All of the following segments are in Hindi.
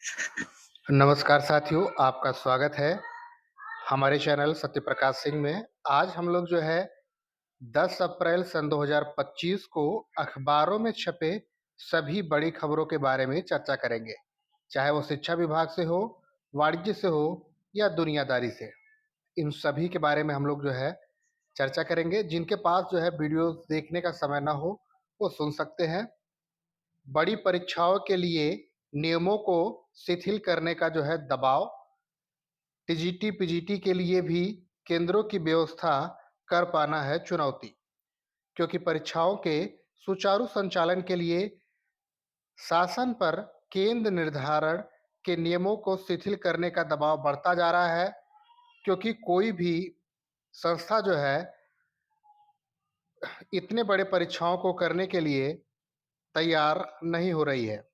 नमस्कार साथियों, आपका स्वागत है हमारे चैनल सत्यप्रकाश सिंह में। आज हम लोग जो है 10 अप्रैल सन 2025 को अखबारों में छपे सभी बड़ी खबरों के बारे में चर्चा करेंगे, चाहे वो शिक्षा विभाग से हो, वाणिज्य से हो या दुनियादारी से। इन सभी के बारे में हम लोग जो है चर्चा करेंगे। जिनके पास जो है वीडियो देखने का समय ना हो, वो सुन सकते हैं। बड़ी परीक्षाओं के लिए नियमों को शिथिल करने का जो है दबाव, टीजीटी पीजीटी के लिए भी केंद्रों की व्यवस्था कर पाना है चुनौती, क्योंकि परीक्षाओं के सुचारू संचालन के लिए शासन पर केंद्र निर्धारण के नियमों को शिथिल करने का दबाव बढ़ता जा रहा है, क्योंकि कोई भी संस्था जो है इतने बड़े परीक्षाओं को करने के लिए तैयार नहीं हो रही है।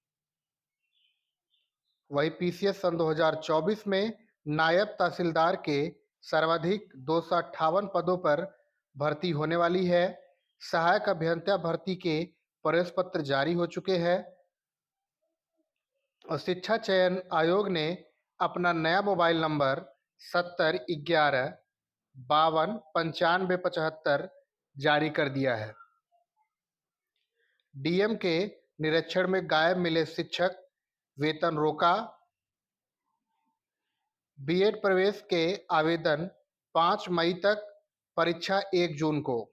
वही पीसीएस सन 2024 में नायब तहसीलदार के सर्वाधिक 258 पदों पर भर्ती होने वाली है। सहायक अभियंता भर्ती के प्रवेश पत्र जारी हो चुके हैं और शिक्षा चयन आयोग ने अपना नया मोबाइल नंबर 7011529575 जारी कर दिया है। डीएम के निरीक्षण में गायब मिले शिक्षक, वेतन रोका। बीएड प्रवेश के आवेदन 5 मई तक, परीक्षा 1 जून को।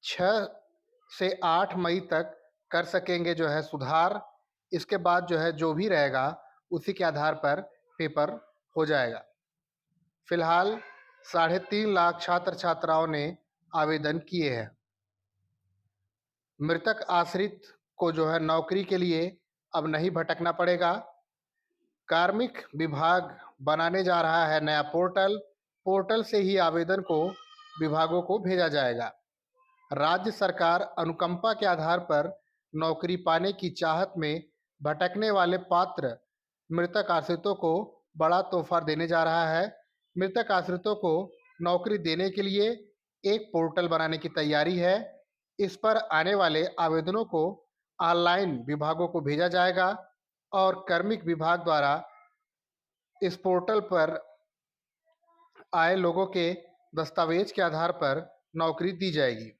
6 से 8 मई तक कर सकेंगे जो है सुधार। इसके बाद जो है जो भी रहेगा उसी के आधार पर पेपर हो जाएगा। फिलहाल 3.5 लाख छात्र छात्राओं ने आवेदन किए हैं। मृतक आश्रित को जो है नौकरी के लिए अब नहीं भटकना पड़ेगा। कार्मिक विभाग बनाने जा रहा है नया पोर्टल। पोर्टल से ही आवेदन को विभागों को भेजा जाएगा। राज्य सरकार अनुकंपा के आधार पर नौकरी पाने की चाहत में भटकने वाले पात्र मृतक आश्रितों को बड़ा तोहफा देने जा रहा है। मृतक आश्रितों को नौकरी देने के लिए एक पोर्टल बनाने की तैयारी है। इस पर आने वाले आवेदनों को ऑनलाइन विभागों को भेजा जाएगा और कार्मिक विभाग द्वारा इस पोर्टल पर आए लोगों के दस्तावेज के आधार पर नौकरी दी जाएगी।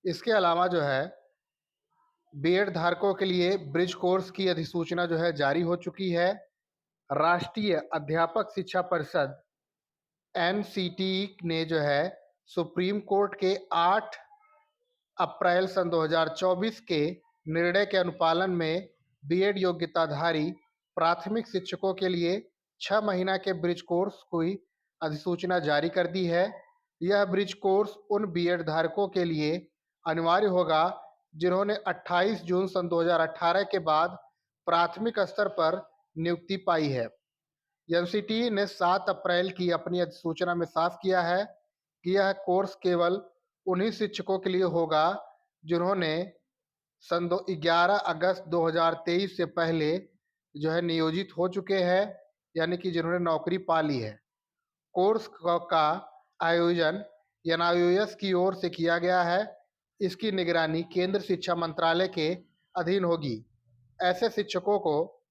इसके अलावा जो है बीएड धारकों के लिए ब्रिज कोर्स की अधिसूचना जो है जारी हो चुकी है। राष्ट्रीय अध्यापक शिक्षा परिषद एनसीटी ने जो है सुप्रीम कोर्ट के 8 अप्रैल सन 2024 के निर्णय के अनुपालन में बीएड योग्यताधारी प्राथमिक शिक्षकों के लिए 6 महीना के ब्रिज कोर्स की अधिसूचना जारी कर दी है। यह ब्रिज कोर्स उन बीएड धारकों के लिए अनिवार्य होगा जिन्होंने 28 जून सन 2018 के बाद प्राथमिक स्तर पर नियुक्ति पाई है। एनसीटी ने 7 अप्रैल की अपनी अधिसूचना में साफ किया है कि यह कोर्स केवल उन्हीं शिक्षकों के लिए होगा जिन्होंने सन 11 अगस्त 2023 से पहले जो है नियोजित हो चुके हैं, यानी कि जिन्होंने नौकरी पा ली है। कोर्स का आयोजन एनआईओएस की ओर से किया गया है। इसकी निगरानी केंद्र शिक्षा मंत्रालय के अधीन होगी। ऐसे शिक्षकों को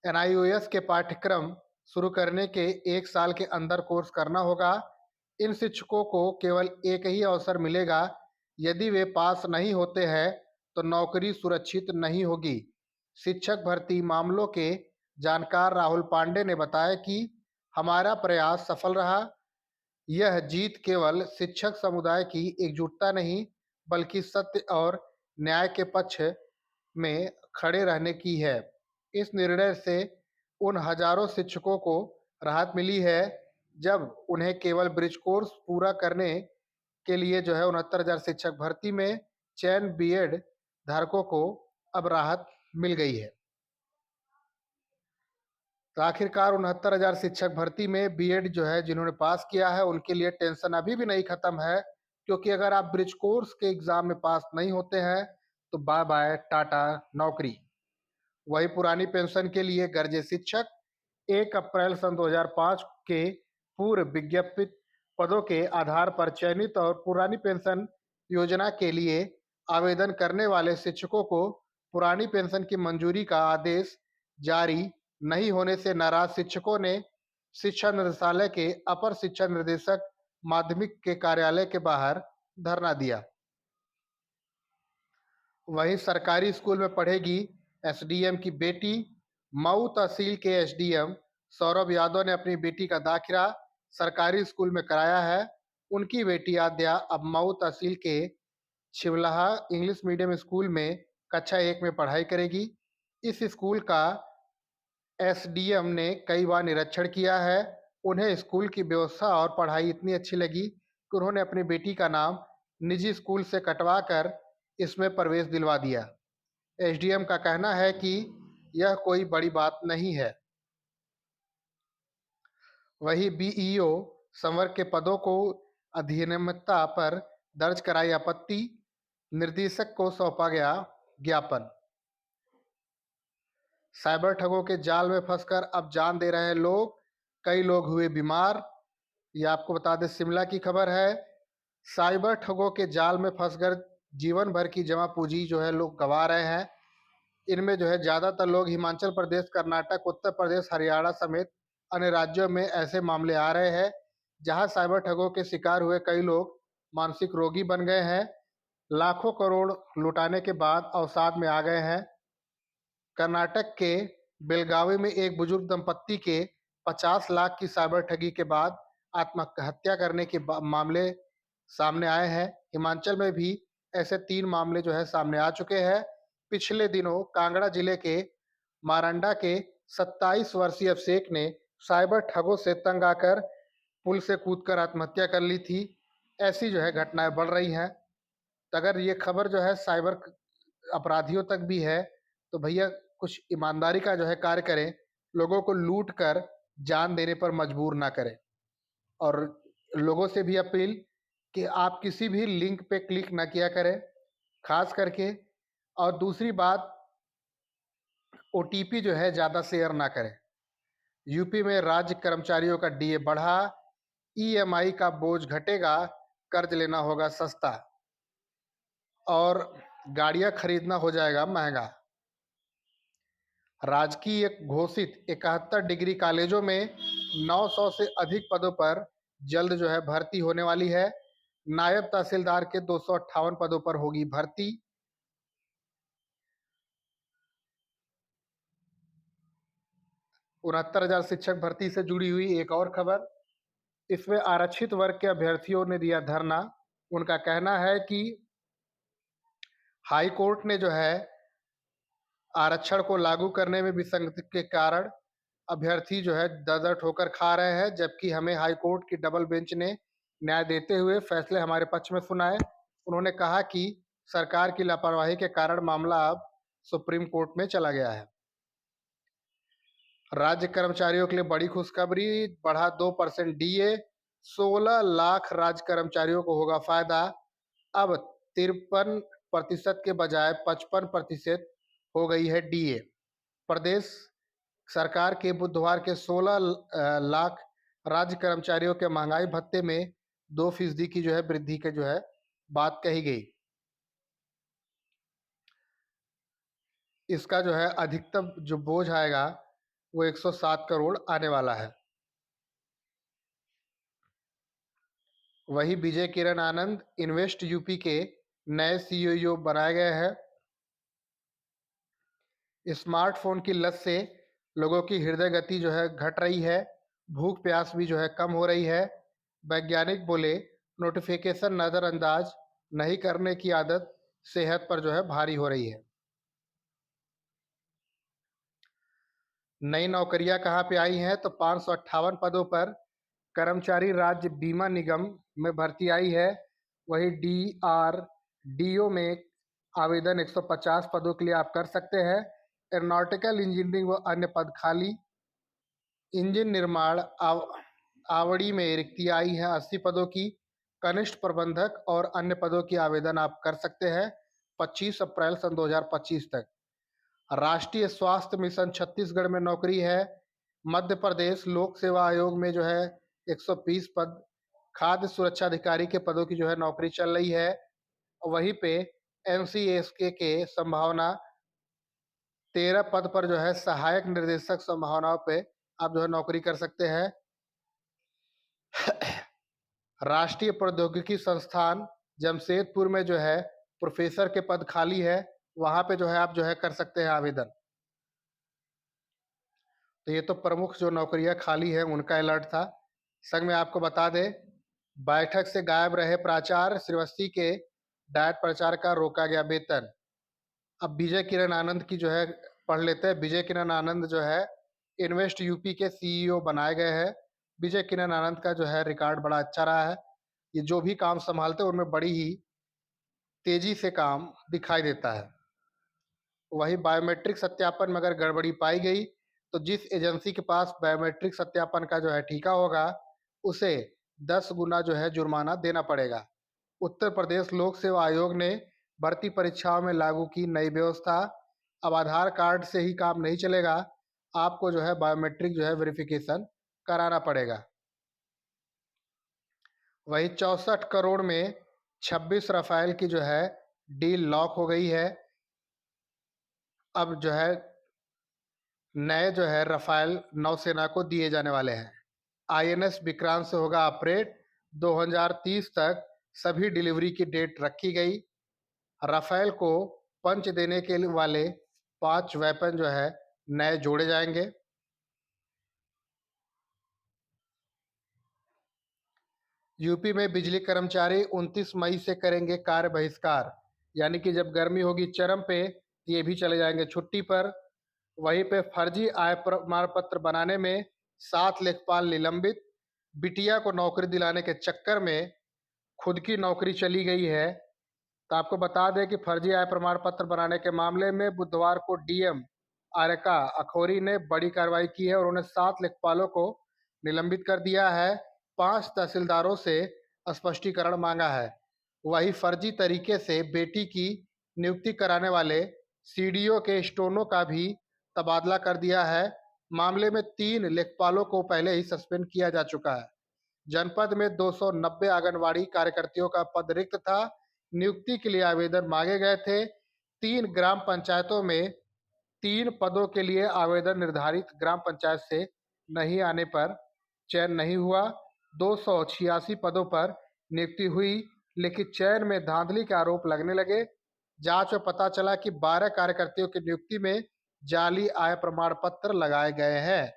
एनआईओएस के पाठ्यक्रम शुरू करने के 1 साल के अंदर कोर्स करना होगा। इन शिक्षकों को केवल एक ही अवसर मिलेगा। यदि वे पास नहीं होते हैं तो नौकरी सुरक्षित नहीं होगी। शिक्षक भर्ती मामलों के जानकार राहुल पांडे ने बताया कि हमारा प्रयास सफल रहा। यह जीत केवल शिक्षक समुदाय की एकजुटता नहीं, बल्कि सत्य और न्याय के पक्ष में खड़े रहने की है। इस निर्णय से उन हजारों शिक्षकों को राहत मिली है जब उन्हें केवल ब्रिज कोर्स पूरा करने के लिए जो है 69,000 शिक्षक भर्ती में चयन बीएड धारकों को अब राहत मिल गई है। तो आखिरकार 69,000 शिक्षक भर्ती में बीएड जो है जिन्होंने पास किया है उनके लिए टेंशन अभी भी नहीं खत्म है, क्योंकि अगर आप ब्रिज कोर्स के एग्जाम में पास नहीं होते हैं तो बाय बाय टाटा नौकरी। वही पुरानी पेंशन के लिए गर्जे शिक्षक 1 अप्रैल सन 2005 के पूर्व विज्ञापित पदों के आधार पर चयनित और पुरानी पेंशन योजना के लिए आवेदन करने वाले शिक्षकों को पुरानी पेंशन की मंजूरी का आदेश जारी नहीं होने से नाराज शिक्षकों ने शिक्षा निदेशालय के अपर शिक्षा निर्देशक माध्यमिक के कार्यालय के बाहर धरना दिया। वहीं सरकारी स्कूल में पढ़ेगी एसडीएम की बेटी। मऊ तहसील के एसडीएम सौरभ यादव ने अपनी बेटी का दाखिला सरकारी स्कूल में कराया है। उनकी बेटी आद्या अब मऊ तहसील के छिवलाहा इंग्लिश मीडियम स्कूल में कक्षा 1 में पढ़ाई करेगी। इस स्कूल का एसडीएम ने कई बार निरीक्षण किया है। उन्हें स्कूल की व्यवस्था और पढ़ाई इतनी अच्छी लगी कि उन्होंने अपनी बेटी का नाम निजी स्कूल से कटवा कर इसमें प्रवेश दिलवा दिया। एसडीएम का कहना है कि यह कोई बड़ी बात नहीं है। वहीं बीईओ संवर्ग के पदों को अधिनियमितता पर दर्ज कराई आपत्ति, निर्देशक को सौंपा गया ज्ञापन। साइबर ठगों के जाल में फंसकर अब जान दे रहे हैं लोग, कई लोग हुए बीमार। ये आपको बता दें, शिमला की खबर है। साइबर ठगों के जाल में फंसकर जीवन भर की जमा पूंजी जो है लोग गंवा रहे हैं। इनमें जो है ज़्यादातर लोग हिमाचल प्रदेश, कर्नाटक, उत्तर प्रदेश, हरियाणा समेत अन्य राज्यों में ऐसे मामले आ रहे हैं जहां साइबर ठगों के शिकार हुए कई लोग मानसिक रोगी बन गए हैं, लाखों करोड़ लुटाने के बाद अवसाद में आ गए हैं। कर्नाटक के बेलगावी में एक बुजुर्ग दंपत्ति के 50 लाख की साइबर ठगी के बाद आत्महत्या करने के मामले सामने आए हैं। हिमाचल में भी ऐसे 3 मामले जो है सामने आ चुके हैं। पिछले दिनों कांगड़ा जिले के मारंडा के 27 वर्षीय अभिषेक ने साइबर ठगों से तंग आकर पुल से कूदकर आत्महत्या कर ली थी। ऐसी जो है घटनाएं बढ़ रही हैं। तो अगर ये खबर जो है साइबर अपराधियों तक भी है तो भैया कुछ ईमानदारी का जो है कार्य करें, लोगों को लूट कर जान देने पर मजबूर ना करें। और लोगों से भी अपील कि आप किसी भी लिंक पे क्लिक ना किया करें, खास करके। और दूसरी बात, ओटीपी जो है ज़्यादा शेयर ना करें। यूपी में राज्य कर्मचारियों का डीए बढ़ा, ईएमआई का बोझ घटेगा, कर्ज लेना होगा सस्ता और गाड़ियां खरीदना हो जाएगा महंगा। राजकीय घोषित 71 डिग्री कॉलेजों में 900 से अधिक पदों पर जल्द जो है भर्ती होने वाली है। नायब तहसीलदार के 258 पदों पर होगी भर्ती। 69,000 शिक्षक भर्ती से जुड़ी हुई एक और खबर। इसमें आरक्षित वर्ग के अभ्यर्थियों ने दिया धरना। उनका कहना है कि हाई कोर्ट ने जो है आरक्षण को लागू करने में विसंगति के कारण अभ्यर्थी जो है दर-दर ठोकर खा रहे हैं, जबकि हमें हाई कोर्ट की डबल बेंच ने न्याय देते हुए फैसले हमारे पक्ष में सुनाए। उन्होंने कहा कि सरकार की लापरवाही के कारण मामला अब सुप्रीम कोर्ट में चला गया है। राज्य कर्मचारियों के लिए बड़ी खुशखबरी, बढ़ा 2% डीए, 16 लाख राज्य कर्मचारियों को होगा फायदा। अब 53% के बजाय 55% हो गई है डीए। प्रदेश सरकार के बुधवार के 16 लाख राज्य कर्मचारियों के महंगाई भत्ते में 2% की जो है वृद्धि की जो है बात कही गई। इसका जो है अधिकतम जो बोझ आएगा वो 107 करोड़ आने वाला है। वही विजय किरण आनंद इन्वेस्ट यूपी के नए सीईओ बनाए गए हैं। स्मार्टफोन की लत से लोगों की हृदय गति जो है घट रही है, भूख प्यास भी जो है कम हो रही है। वैज्ञानिक बोले नोटिफिकेशन नज़रअंदाज नहीं करने की आदत सेहत पर जो है भारी हो रही है। नई नौकरियां कहाँ पे आई हैं तो 558 पदों पर कर्मचारी राज्य बीमा निगम में भर्ती आई है। वही डीआरडीओ में आवेदन 150 पदों के लिए आप कर सकते हैं। एरोनॉटिकल इंजीनियरिंग व अन्य पद खाली। इंजन निर्माण आवड़ी में रिक्तियां आई हैं 80 पदों की। कनिष्ठ प्रबंधक और अन्य पदों की आवेदन आप कर सकते हैं 25 अप्रैल सन 2025 तक। राष्ट्रीय स्वास्थ्य मिशन छत्तीसगढ़ में नौकरी है। मध्य प्रदेश लोक सेवा आयोग में जो है 120 पद, खाद्य सुरक्षा अधिकारी के पदों की जो है नौकरी चल रही है। वहीं पे एनसीएसके के संभावना 13 पद पर जो है सहायक निर्देशक संभावनाओं पे आप जो है नौकरी कर सकते हैं। राष्ट्रीय प्रौद्योगिकी संस्थान जमशेदपुर में जो है प्रोफेसर के पद खाली है, वहां पे जो है आप जो है कर सकते हैं आवेदन। तो ये तो प्रमुख जो नौकरियां खाली हैं उनका अलर्ट था। संग में आपको बता दें, बैठक से गायब रहे प्राचार्य श्रीवस्ती के डायट प्रचार का रोका गया वेतन। अब विजय किरण आनंद की जो है पढ़ लेते हैं। विजय किरण आनंद जो है इन्वेस्ट यूपी के सीईओ बनाए गए हैं। विजय किरण आनंद का जो है रिकॉर्ड बड़ा अच्छा रहा है। ये जो भी काम संभालते हैं उनमें बड़ी ही तेजी से काम दिखाई देता है। वही बायोमेट्रिक सत्यापन में अगर गड़बड़ी पाई गई तो जिस एजेंसी के पास बायोमेट्रिक सत्यापन का जो है ठीका होगा उसे 10 गुना जो है जुर्माना देना पड़ेगा। उत्तर प्रदेश लोक सेवा आयोग ने भर्ती परीक्षाओं में लागू की नई व्यवस्था। अब आधार कार्ड से ही काम नहीं चलेगा, आपको जो है बायोमेट्रिक जो है वेरिफिकेशन कराना पड़ेगा। वही 64 करोड़ में 26 राफेल की जो है डील लॉक हो गई है। अब जो है नए जो है राफेल नौसेना को दिए जाने वाले हैं। आईएनएस विक्रांत से होगा ऑपरेट। 2030 तक सभी डिलीवरी की डेट रखी गई। राफेल को पंच देने के वाले 5 वेपन जो है नए जोड़े जाएंगे। यूपी में बिजली कर्मचारी 29 मई से करेंगे कार्य बहिष्कार, यानी कि जब गर्मी होगी चरम पे ये भी चले जाएंगे छुट्टी पर। वहीं पे फर्जी आय प्रमाण पत्र बनाने में 7 लेखपाल निलंबित। बिटिया को नौकरी दिलाने के चक्कर में खुद की नौकरी चली गई है। तो आपको बता दें कि फर्जी आय प्रमाण पत्र बनाने के मामले में बुधवार को डीएम आरका अखौरी ने बड़ी कार्रवाई की है और उन्हें 7 लेखपालों को निलंबित कर दिया है। 5 तहसीलदारों से स्पष्टीकरण मांगा है। वही फर्जी तरीके से बेटी की नियुक्ति कराने वाले सीडीओ के स्टोनों का भी तबादला कर दिया है। मामले में 3 लेखपालों को पहले ही सस्पेंड किया जा चुका है। जनपद में 290 आंगनवाड़ी कार्यकर्तियों का पद रिक्त था। नियुक्ति के लिए आवेदन मांगे गए थे। 3 ग्राम पंचायतों में 3 पदों के लिए आवेदन निर्धारित ग्राम पंचायत से नहीं आने पर चयन नहीं हुआ। 286 पदों पर नियुक्ति हुई, लेकिन चयन में धांधली के आरोप लगने लगे। जांच में पता चला कि 12 कार्यकर्तियों की नियुक्ति में जाली आय प्रमाण पत्र लगाए गए हैं।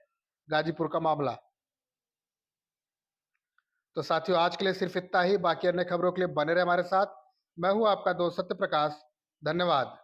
गाजीपुर का मामला। तो साथियों, आज के लिए सिर्फ इतना ही। बाकी अन्य खबरों के लिए बने रहे हमारे साथ। मैं हूं आपका दोस्त सत्य प्रकाश। धन्यवाद।